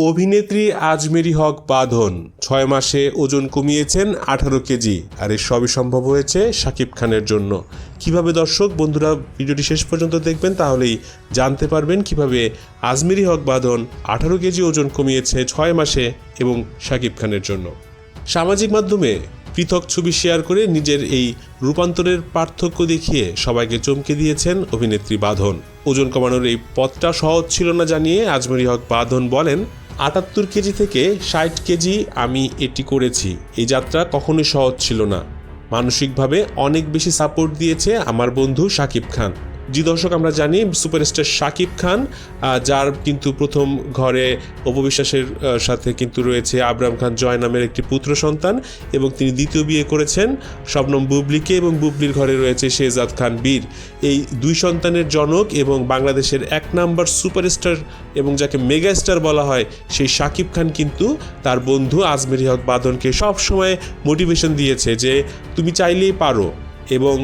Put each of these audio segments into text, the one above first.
অভিনেত্রী আজমেরী হক বাঁধন 6 মাসে ওজন কমিয়েছেন 18 কেজি। আর এর সবই সম্ভব হয়েছে শাকিব খানের জন্য। কিভাবে দর্শক বন্ধুরা ভিডিওটি শেষ পর্যন্ত দেখবেন, তাহলেই জানতে পারবেন কিভাবে আজমেরী হক বাঁধন 18 কেজি ওজন কমিয়েছে 6 মাসে এবং শাকিব খানের জন্য। সামাজিক মাধ্যমে পৃথক ছবি শেয়ার করে নিজের এই রূপান্তরের পার্থক্য দেখিয়ে সবাইকে চমকে দিয়েছেন অভিনেত্রী বাঁধন। ওজন কমানোর এই পথটা সহজ ছিল না জানিয়ে আজমেরী হক বাঁধন বলেন, 78 কেজি থেকে 60 কেজি আমি এটি করেছি। এই যাত্রা কখনোই সহজ ছিল না। মানসিকভাবে অনেক বেশি সাপোর্ট দিয়েছে আমার বন্ধু শাকিব খান। জি দর্শক, আমরা জানি সুপারস্টার শাকিব খান, যার কিন্তু প্রথম ঘরে অপবিশ্বাসের সাথে কিন্তু রয়েছে আবরাম খান জয় নামের একটি পুত্র সন্তান, এবং তিনি দ্বিতীয় বিয়ে করেছেন শবনম বুবলিকে, এবং বুবলির ঘরে রয়েছে শেহজাদ খান বীর। এই দুই সন্তানের জনক এবং বাংলাদেশের 1 নাম্বার সুপারস্টার এবং যাকে মেগা স্টার বলা হয় সেই শাকিব খান কিন্তু তার বন্ধু আজমেরী হক বাঁধনকে সবসময় মোটিভেশন দিয়েছে যে তুমি চাইলেই পারো, এবং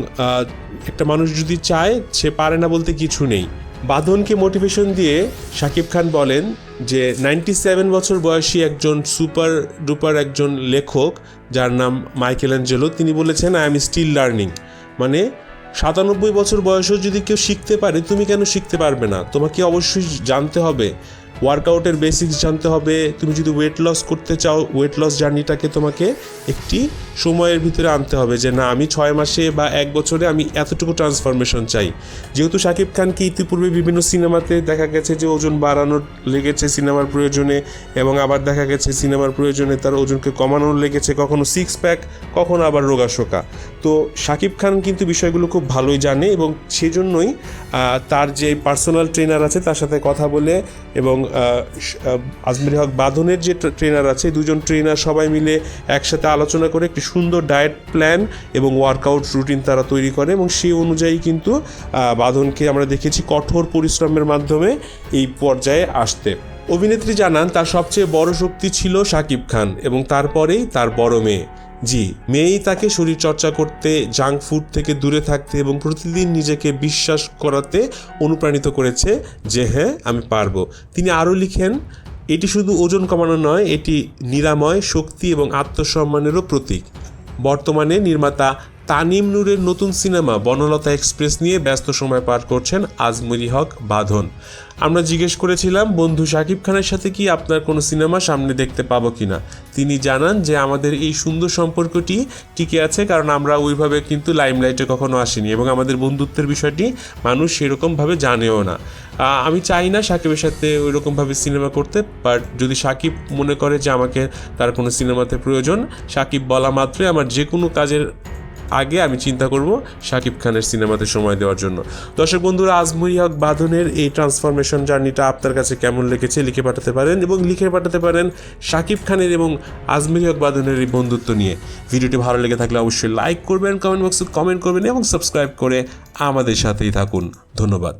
একটা মানুষ যদি চায় সে পারে না বলতে কিছু নেই। বাঁধনকে মোটিভেশন দিয়ে শাকিব খান বলেন যে 97 বছর বয়সী একজন সুপার ডুপার একজন লেখক যার নাম মাইকেল অ্যাঞ্জেলো, তিনি বলেছেন আই এম স্টিল লার্নিং। মানে 97 বছর বয়সেও যদি কেউ শিখতে পারে, তুমি কেন শিখতে পারবে না? তোমাকে অবশ্যই জানতে হবে, ওয়ার্কআউটের বেসিক্স জানতে হবে। তুমি যদি ওয়েট লস করতে চাও, ওয়েট লস জার্নিটাকে তোমাকে একটি সময়ের ভিতরে আনতে হবে যে না, আমি 6 মাসে বা 1 বছরে আমি এতটুকু ট্রান্সফরমেশন চাই। যেহেতু শাকিব খানকে ইতিপূর্বে বিভিন্ন সিনেমাতে দেখা গেছে যে ওজন বাড়ানোর লেগেছে সিনেমার প্রয়োজনে, এবং আবার দেখা গেছে সিনেমার প্রয়োজনে তার ওজনকে কমানোর লেগেছে, কখনো 6 প্যাক, কখনো আবার রোগাশোকা। তো শাকিব খান কিন্তু বিষয়গুলো খুব ভালোই জানে, এবং সেজন্যই তার যে পার্সোনাল ট্রেনার আছে তার সাথে কথা বলে, এবং আজমেরী হক বাঁধনের যে ট্রেনার আছে, দুজন ট্রেনার সবাই মিলে একসাথে আলোচনা করে একটি সুন্দর ডায়েট প্ল্যান এবং ওয়ার্কআউট রুটিন তারা তৈরি করে, এবং সেই অনুযায়ী কিন্তু বাঁধনকে আমরা দেখেছি কঠোর পরিশ্রমের মাধ্যমে এই পর্যায়ে আসতে। অভিনেত্রী জানান তার সবচেয়ে বড় শক্তি ছিল শাকিব খান, এবং তারপরেই তার বড় মেয়ে। জি, মেয়েই তাকে শরীরচর্চা করতে, জাঙ্ক ফুড থেকে দূরে থাকতে এবং প্রতিদিন নিজেকে বিশ্বাস করাতে অনুপ্রাণিত করেছে যে হ্যাঁ আমি পারবো। তিনি আরও লিখেন, এটি শুধু ওজন কমানো নয়, এটি নিরাময়, শক্তি এবং আত্মসম্মানেরও প্রতীক। বর্তমানে নির্মাতা তানিম নূরের নতুন সিনেমা বনলতা এক্সপ্রেস নিয়ে ব্যস্ত সময় পার করছেন আজমেরী হক বাঁধন। আমরা জিজ্ঞেস করেছিলাম বন্ধু শাকিব খানের সাথে কি আপনার কোনো সিনেমা সামনে দেখতে পাবো কিনা। তিনি জানান যে আমাদের এই সুন্দর সম্পর্কটি টিকে আছে কারণ আমরা ওইভাবে কিন্তু লাইমলাইটে কখনো আসিনি, এবং আমাদের বন্ধুত্বের বিষয়টি মানুষ সেরকমভাবে জানেও না। আমি চাই না সাকিবের সাথে ওই রকমভাবে সিনেমা করতে, বাট যদি সাকিব মনে করে যে আমাকে তার কোনো সিনেমাতে প্রয়োজন, সাকিব বলা মাত্রই আমার যে কোনো কাজের আগে আমি চিন্তা করব শাকিব খানের সিনেমাতে সময় দেওয়ার জন্য। দর্শক বন্ধুরা, আজমেরী হক বাঁধনের এই ট্রান্সফরমেশন জার্নিটা আপনার কাছে কেমন লেগেছে লিখে পাঠাতে পারেন, এবং লিখে পাঠাতে পারেন শাকিব খানের এবং আজমেরী হক বাঁধনের এই বন্ধুত্ব নিয়ে। ভিডিওটি ভালো লেগে থাকলে অবশ্যই লাইক করবেন, কমেন্ট বক্সে কমেন্ট করবেন এবং সাবস্ক্রাইব করে আমাদের সাথেই থাকুন। ধন্যবাদ।